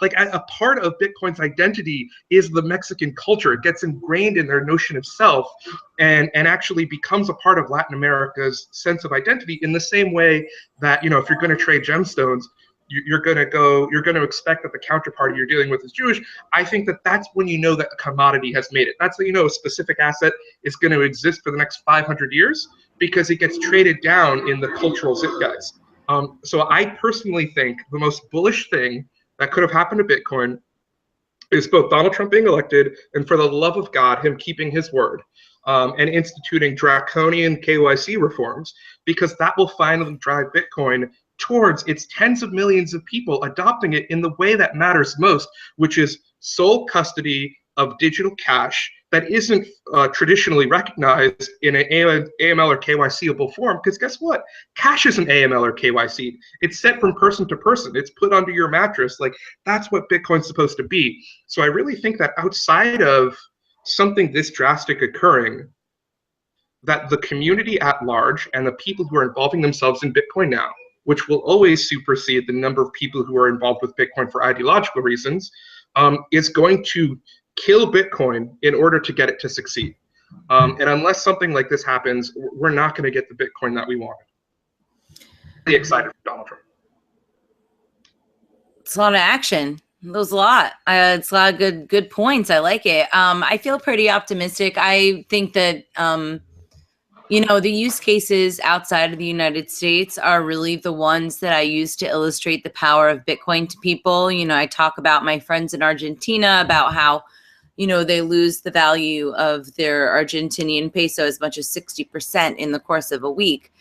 like a part of Bitcoin's identity is the Mexican culture. It gets ingrained in their notion of self and actually becomes a part of Latin America's sense of identity, in the same way that, if you're going to trade gemstones, you're going to expect that the counterparty you're dealing with is Jewish. I think that that's when you know that a commodity has made it. That's when a specific asset is going to exist for the next 500 years, because it gets traded down in the cultural zeitgeist. So I personally think the most bullish thing that could have happened to Bitcoin is both Donald Trump being elected and, for the love of God, him keeping his word and instituting draconian KYC reforms, because that will finally drive Bitcoin towards its tens of millions of people adopting it in the way that matters most, which is sole custody of digital cash that isn't traditionally recognized in an AML or KYC-able form. Because guess what? Cash isn't AML or KYC. It's sent from person to person. It's put under your mattress. Like, that's what Bitcoin's supposed to be. So I really think that outside of something this drastic occurring, that the community at large and the people who are involving themselves in Bitcoin now, which will always supersede the number of people who are involved with Bitcoin for ideological reasons, is going to kill Bitcoin in order to get it to succeed. And unless something like this happens, we're not going to get the Bitcoin that we wanted. Really excited for Donald Trump. It's a lot of action. There's a lot. It's a lot of good points. I like it. I feel pretty optimistic. I think that the use cases outside of the United States are really the ones that I use to illustrate the power of Bitcoin to people. I talk about my friends in Argentina, about how, they lose the value of their Argentinian peso as much as 60% in the course of a week.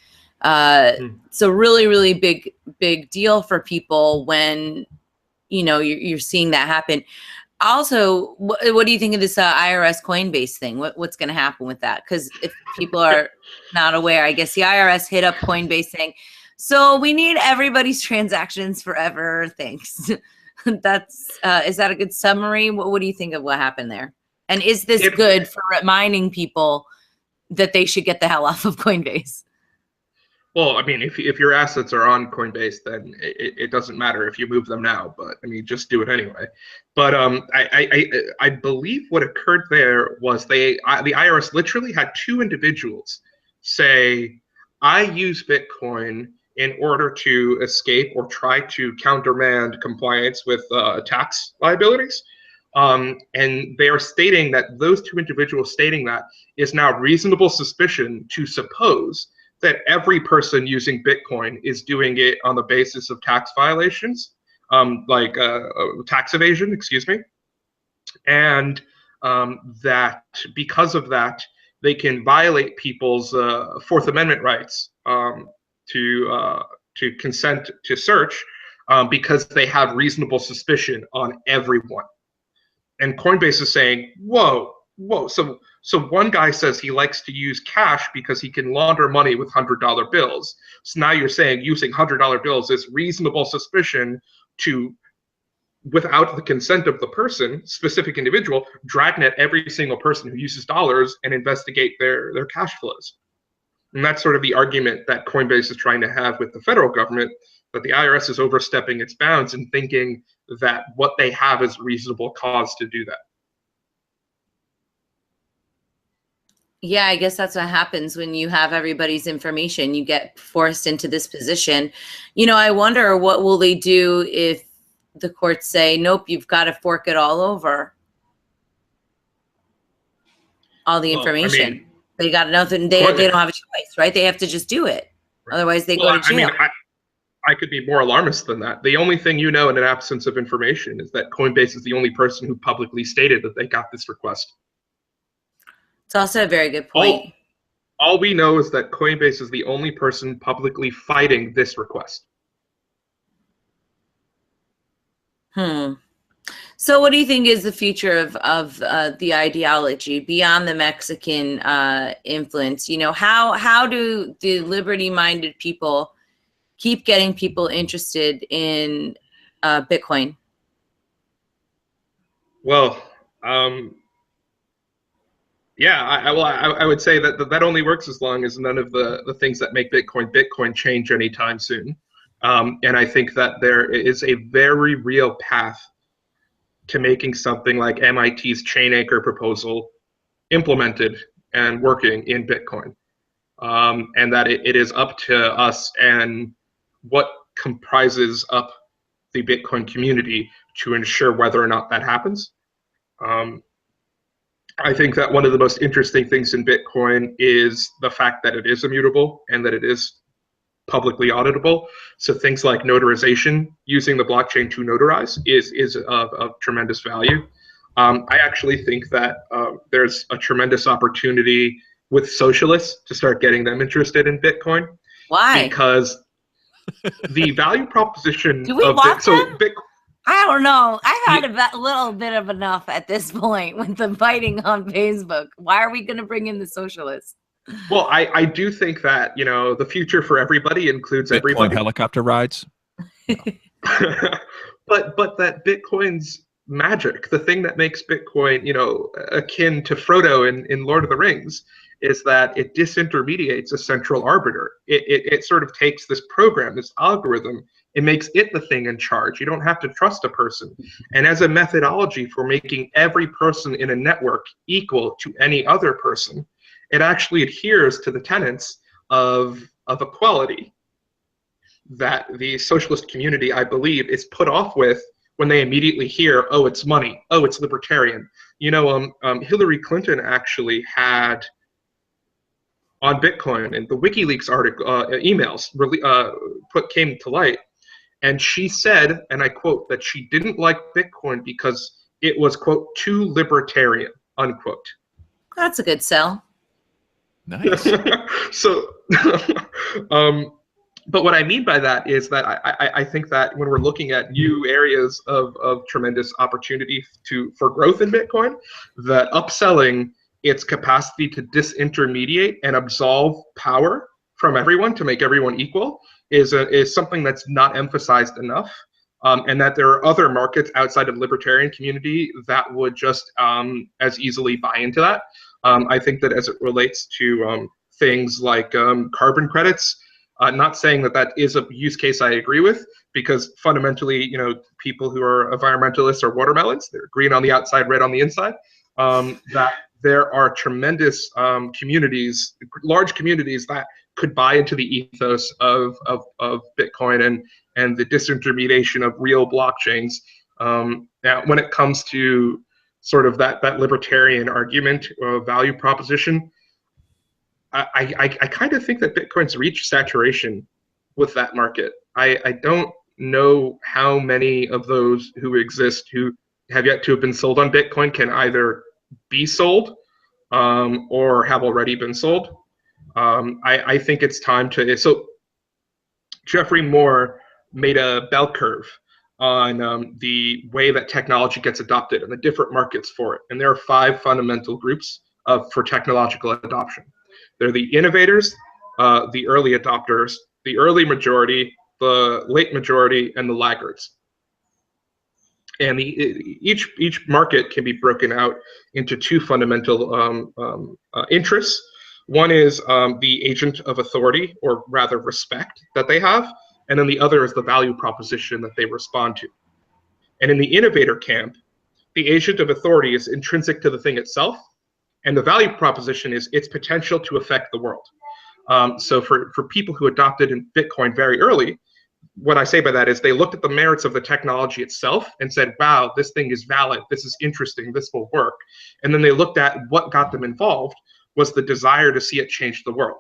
So really, really big deal for people when, you're seeing that happen. Also, what do you think of this IRS Coinbase thing? What's going to happen with that? Because if people are not aware, I guess the IRS hit up Coinbase saying, so we need everybody's transactions forever. Thanks. Is that a good summary? What do you think of what happened there? And is this good for reminding people that they should get the hell off of Coinbase? Well, I mean, if your assets are on Coinbase, then it doesn't matter if you move them now. But I mean, just do it anyway. But I believe what occurred there was the IRS literally had two individuals say, I use Bitcoin in order to escape or try to countermand compliance with tax liabilities. And they are stating that those two individuals stating that is now reasonable suspicion to suppose that every person using Bitcoin is doing it on the basis of tax violations, like tax evasion, excuse me, and that because of that, they can violate people's Fourth Amendment rights to consent to search because they have reasonable suspicion on everyone. And Coinbase is saying, whoa, whoa. So one guy says he likes to use cash because he can launder money with $100 bills. So now you're saying using $100 bills is reasonable suspicion to, without the consent of the person, specific individual, dragnet every single person who uses dollars and investigate their cash flows. And that's sort of the argument that Coinbase is trying to have with the federal government, that the IRS is overstepping its bounds and thinking that what they have is reasonable cause to do that. Yeah, I guess that's what happens when you have everybody's information. You get forced into this position. You know, I wonder what will they do if the courts say, nope, you've got to fork it all over. All the information. I mean, they got nothing. They don't have a choice, right? They have to just do it. Right. Otherwise, they go to jail. I mean, I could be more alarmist than that. The only thing you know in an absence of information is that Coinbase is the only person who publicly stated that they got this request. It's also a very good point. All we know is that Coinbase is the only person publicly fighting this request. So what do you think is the future of the ideology beyond the Mexican influence? You know, how do the liberty-minded people keep getting people interested in Bitcoin? Well, yeah, I would say that only works as long as none of the things that make Bitcoin change anytime soon. And I think that there is a very real path to making something like MIT's Chain Anchor proposal implemented and working in Bitcoin. And that it is up to us and what comprises up the Bitcoin community to ensure whether or not that happens. I think that one of the most interesting things in Bitcoin is the fact that it is immutable and that it is publicly auditable. So things like notarization, using the blockchain to notarize, is of tremendous value. I actually think that there's a tremendous opportunity with socialists to start getting them interested in Bitcoin. Why? Because the value proposition Do we of want them? Bitcoin. I don't know. I've had a little bit of enough at this point with the fighting on Facebook. Why are we going to bring in the socialists? Well, I do think that, you know, the future for everybody includes Bitcoin everybody. Helicopter rides. No. but that Bitcoin's magic, the thing that makes Bitcoin, you know, akin to Frodo in Lord of the Rings, is that it disintermediates a central arbiter. It sort of takes this program, this algorithm, it makes it the thing in charge. You don't have to trust a person. And as a methodology for making every person in a network equal to any other person, it actually adheres to the tenets of equality that the socialist community, I believe, is put off with when they immediately hear, oh, it's money, oh, it's libertarian. You know, Hillary Clinton actually had on Bitcoin, and the WikiLeaks article emails came to light, and she said, and I quote, that she didn't like Bitcoin because it was, quote, too libertarian, unquote. That's a good sell. Nice. So, but what I mean by that is that I think that when we're looking at new areas of tremendous opportunity for growth in Bitcoin, that upselling its capacity to disintermediate and absolve power from everyone to make everyone equal is something that's not emphasized enough, and that there are other markets outside of the libertarian community that would just as easily buy into that. I think that as it relates to things like carbon credits, not saying that is a use case I agree with, because fundamentally, you know, people who are environmentalists are watermelons. They're green on the outside, red on the inside. That there are tremendous communities, large communities that could buy into the ethos of Bitcoin and the disintermediation of real blockchains. Now, when it comes to sort of that libertarian argument value proposition, I kind of think that Bitcoin's reached saturation with that market. I don't know how many of those who exist who have yet to have been sold on Bitcoin can either be sold or have already been sold. I think it's time to. So Jeffrey Moore made a bell curve on the way that technology gets adopted and the different markets for it. And there are 5 fundamental groups for technological adoption. They're the innovators, the early adopters, the early majority, the late majority, and the laggards. And each market can be broken out into 2 fundamental interests. One is the agent of authority, or rather respect, that they have, and then the other is the value proposition that they respond to. And in the innovator camp, the agent of authority is intrinsic to the thing itself, and the value proposition is its potential to affect the world. So for people who adopted in Bitcoin very early, what I say by that is they looked at the merits of the technology itself and said, wow, this thing is valid, this is interesting, this will work. And then they looked at what got them involved was the desire to see it change the world.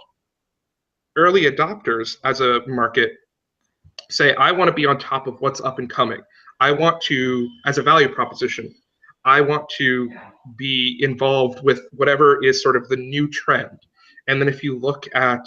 Early adopters as a market say, I want to be on top of what's up and coming. I want to, as a value proposition, I want to be involved with whatever is sort of the new trend. And then if you look at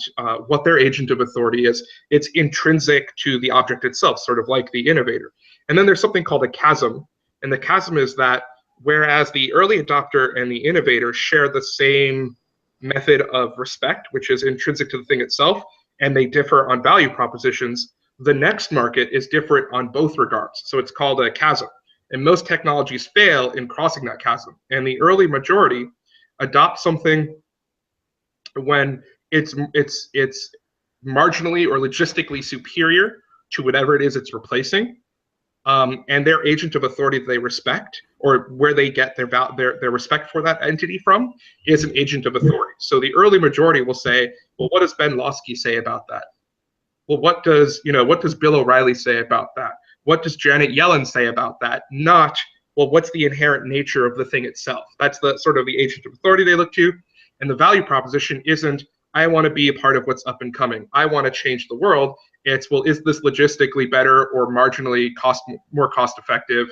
what their agent of authority is, it's intrinsic to the object itself, sort of like the innovator. And then there's something called a chasm. And the chasm is that whereas the early adopter and the innovator share the same method of respect, which is intrinsic to the thing itself, and they differ on value propositions, the next market is different on both regards. So it's called a chasm. And most technologies fail in crossing that chasm. And the early majority adopt something when it's marginally or logistically superior to whatever it is it's replacing. And their agent of authority that they respect, or where they get their respect for that entity from, is an agent of authority. So the early majority will say, well, what does Ben Losky say about that? Well, what does Bill O'Reilly say about that? What does Janet Yellen say about that? Not, well, what's the inherent nature of the thing itself? That's the sort of the agent of authority they look to. And the value proposition isn't, I want to be a part of what's up and coming. I want to change the world. It's, well, is this logistically better or marginally more cost effective?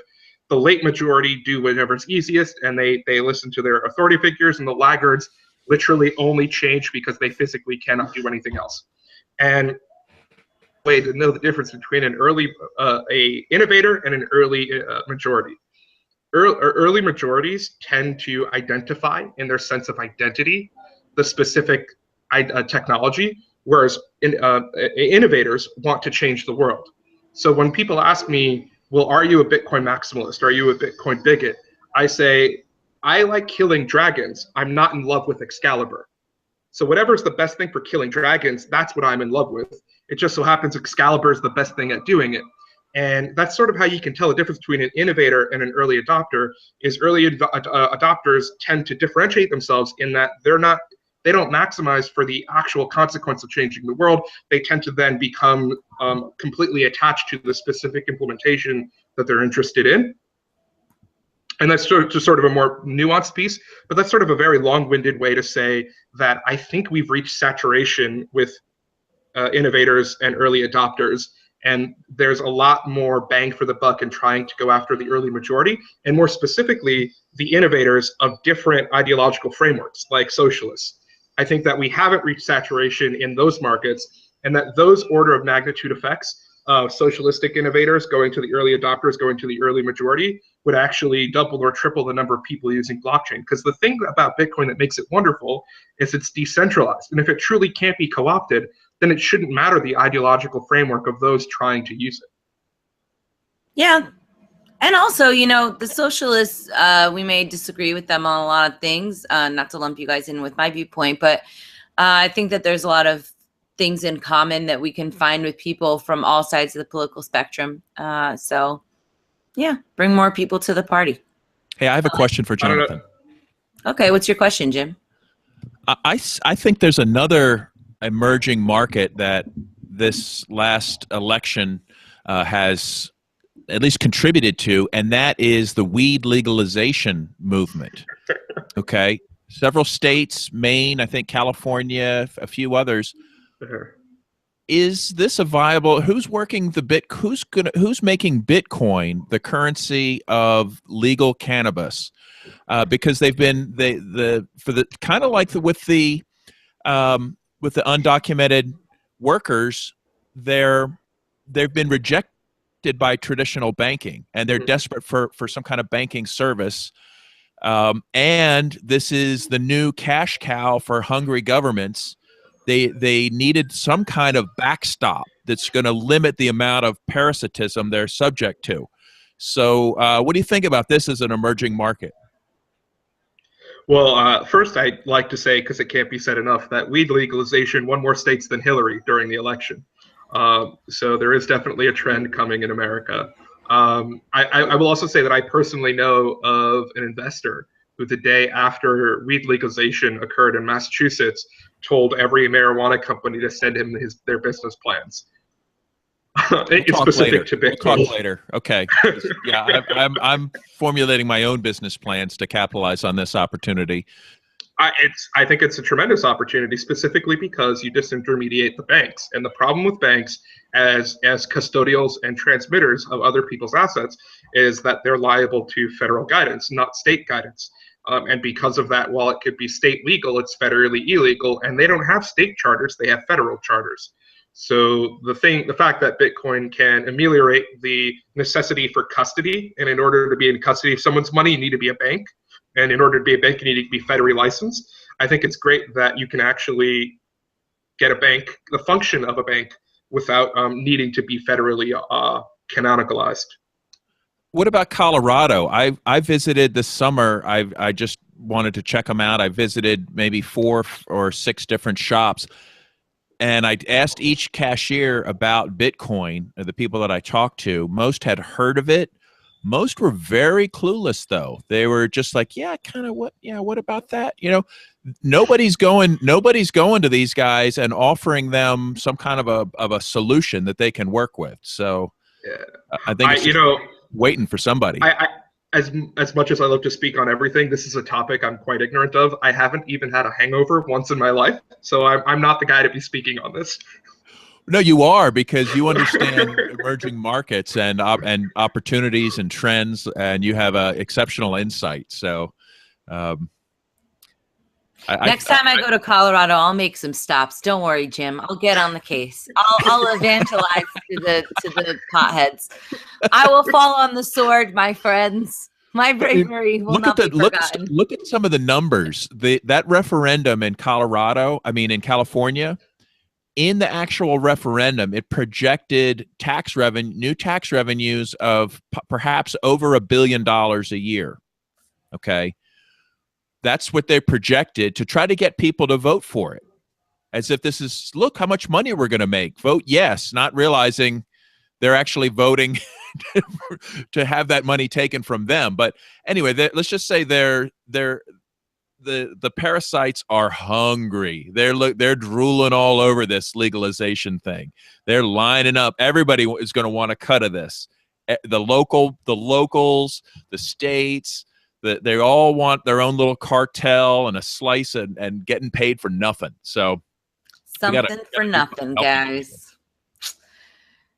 The late majority do whatever's easiest, and they listen to their authority figures, and the laggards literally only change because they physically cannot do anything else. And way to know the difference between an early innovator and an early majority. Early majorities tend to identify in their sense of identity the specific technology, whereas innovators want to change the world. So when people ask me, well, are you a Bitcoin maximalist? Are you a Bitcoin bigot? I say, I like killing dragons. I'm not in love with Excalibur. So whatever's the best thing for killing dragons, that's what I'm in love with. It just so happens Excalibur is the best thing at doing it. And that's sort of how you can tell the difference between an innovator and an early adopter. Is early adopters tend to differentiate themselves in that they don't maximize for the actual consequence of changing the world. They tend to then become completely attached to the specific implementation that they're interested in. And that's just sort of a more nuanced piece, but that's sort of a very long-winded way to say that I think we've reached saturation with innovators and early adopters, and there's a lot more bang for the buck in trying to go after the early majority, and more specifically, the innovators of different ideological frameworks, like socialists. I think that we haven't reached saturation in those markets, and that those order of magnitude effects of socialistic innovators going to the early adopters, going to the early majority, would actually double or triple the number of people using blockchain. Because the thing about Bitcoin that makes it wonderful is it's decentralized. And if it truly can't be co-opted, then it shouldn't matter the ideological framework of those trying to use it. Yeah. And also, you know, the socialists, we may disagree with them on a lot of things, not to lump you guys in with my viewpoint, but I think that there's a lot of things in common that we can find with people from all sides of the political spectrum. So, yeah, bring more people to the party. Hey, I have a question for Jonathan. Okay, what's your question, Jim? I think there's another emerging market that this last election has at least contributed to, and that is the weed legalization movement. Okay, several states, Maine, I think California, a few others. Sure. Is this a viable? Who's working the who's making Bitcoin the currency of legal cannabis? Because they've been for the kind of like with the undocumented workers, they've been rejected by traditional banking, and they're desperate for some kind of banking service. And this is the new cash cow for hungry governments. They needed some kind of backstop that's going to limit the amount of parasitism they're subject to. So what do you think about this as an emerging market? Well, first I'd like to say, because it can't be said enough, that weed legalization won more states than Hillary during the election. So there is definitely a trend coming in America. I will also say that I personally know of an investor who the day after weed legalization occurred in Massachusetts told every marijuana company to send him their business plans. It's specific to Bitcoin. We'll talk later. Okay. Yeah, I'm formulating my own business plans to capitalize on this opportunity. I think it's a tremendous opportunity, specifically because you disintermediate the banks. And the problem with banks as custodials and transmitters of other people's assets is that they're liable to federal guidance, not state guidance. And because of that, while it could be state legal, it's federally illegal. And they don't have state charters, they have federal charters. So the fact that Bitcoin can ameliorate the necessity for custody, and in order to be in custody of someone's money, you need to be a bank. And in order to be a bank, you need to be federally licensed. I think it's great that you can actually get a bank, the function of a bank, without needing to be federally canonicalized. What about Colorado? I visited this summer. I just wanted to check them out. I visited maybe 4 or 6 different shops, and I asked each cashier about Bitcoin. The people that I talked to, most had heard of it. Most were very clueless, though. They were just like, yeah, kind of what? Yeah, what about that? You know, nobody's going to these guys and offering them some kind of a solution that they can work with. So yeah. I think it's waiting for somebody. As much as I love to speak on everything, this is a topic I'm quite ignorant of. I haven't even had a hangover once in my life, so I'm not the guy to be speaking on this. No, you are, because you understand emerging markets and opportunities and trends, and you have exceptional insight. So, next time I go to Colorado, I'll make some stops. Don't worry, Jim. I'll get on the case. I'll evangelize to the potheads. I will fall on the sword, my friends. My bravery will not be forgotten. Look at some of the numbers. That referendum in Colorado, in California. In the actual referendum, it projected new tax revenues of perhaps over $1 billion a year. Okay. That's what they projected to try to get people to vote for it. As if this is, look how much money we're going to make. Vote yes, not realizing they're actually voting to have that money taken from them. But anyway, let's just say the parasites are hungry. They're drooling all over this legalization thing. They're lining up. Everybody is going to want a cut of this. The locals, the states, they all want their own little cartel and a slice and getting paid for nothing. So something for nothing, guys.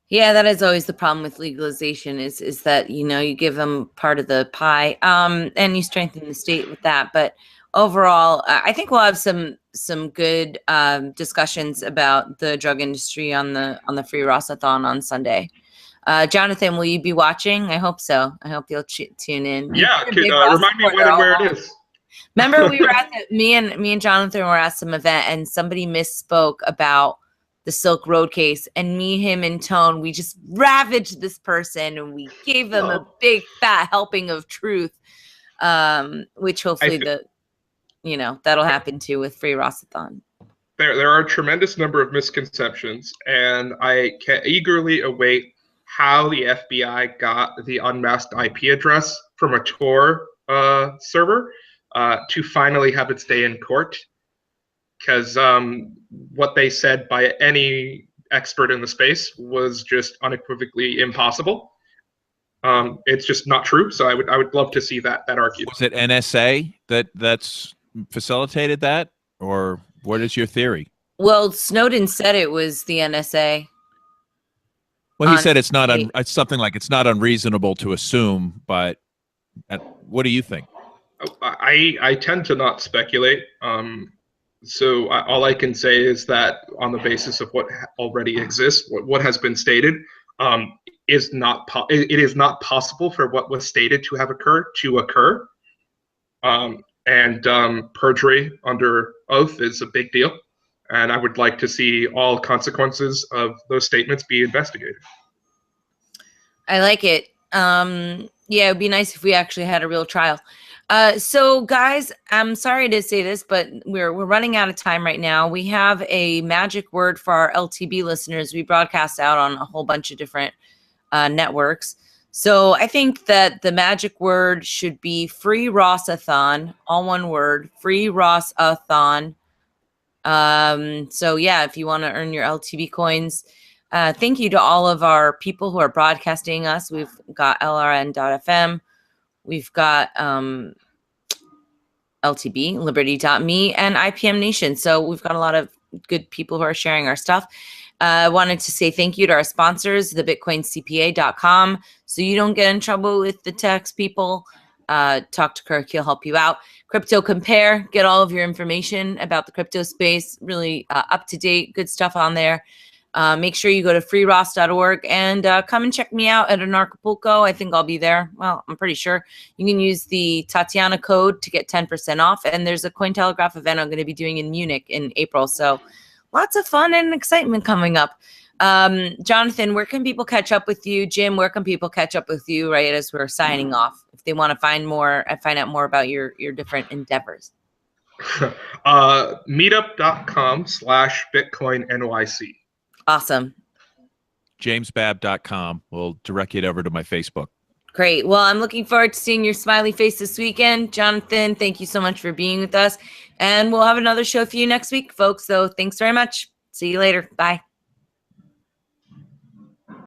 Yeah, that is always the problem with legalization is that, you give them part of the pie, and you strengthen the state with that. But overall, I think we'll have some good discussions about the drug industry on the free Ross-A-Thon on Sunday. Jonathan, will you be watching? I hope so. I hope you'll tune in. Yeah, remind me when and where it is. Remember, we were at me and Jonathan were at some event, and somebody misspoke about the Silk Road case, and me, him, and Tone, we just ravaged this person, and we gave them a big fat helping of truth, which hopefully that'll happen too with free Ross-A-Thon. There are a tremendous number of misconceptions, and I can eagerly await how the FBI got the unmasked IP address from a Tor server to finally have its day in court. Because what they said by any expert in the space was just unequivocally impossible. It's just not true. So I would love to see that argued. Was it NSA that's facilitated that, or what is your theory? Well, Snowden said it was the NSA. Well, he said it's not. It's something like it's not unreasonable to assume. But what do you think? I tend to not speculate. So all I can say is that on the basis of what already exists, what has been stated, is not it is not possible for what was stated to have occurred to occur. Perjury under oath is a big deal, and I would like to see all consequences of those statements be investigated. I like it. Yeah, it'd be nice if we actually had a real trial. So guys, I'm sorry to say this, but we're running out of time right now. We have a magic word for our LTB listeners. We broadcast out on a whole bunch of different networks. So I think that the magic word should be free Ross-A-Thon, all one word, free Ross-A-Thon. So yeah, if you want to earn your LTB coins, thank you to all of our people who are broadcasting us. We've got LRN.FM. We've got LTB, Liberty.me, and IPM Nation. So we've got a lot of good people who are sharing our stuff. I wanted to say thank you to our sponsors, thebitcoincpa.com. So you don't get in trouble with the tax people. Talk to Kirk, he'll help you out. Crypto Compare, get all of your information about the crypto space. Really up to date, good stuff on there. Make sure you go to freeross.org and come and check me out at Anarchapulco. I think I'll be there. Well, I'm pretty sure. You can use the Tatiana code to get 10% off. And there's a Cointelegraph event I'm going to be doing in Munich in April. So lots of fun and excitement coming up. Jonathan, where can people catch up with you? Jim, where can people catch up with you right as we're signing off if they want to find out more about your different endeavors? Meetup.com/BitcoinNYC. Awesome. JamesBabb.com will direct you over to my Facebook. Great. Well, I'm looking forward to seeing your smiley face this weekend. Jonathan, thank you so much for being with us. And we'll have another show for you next week, folks. So thanks very much. See you later. Bye.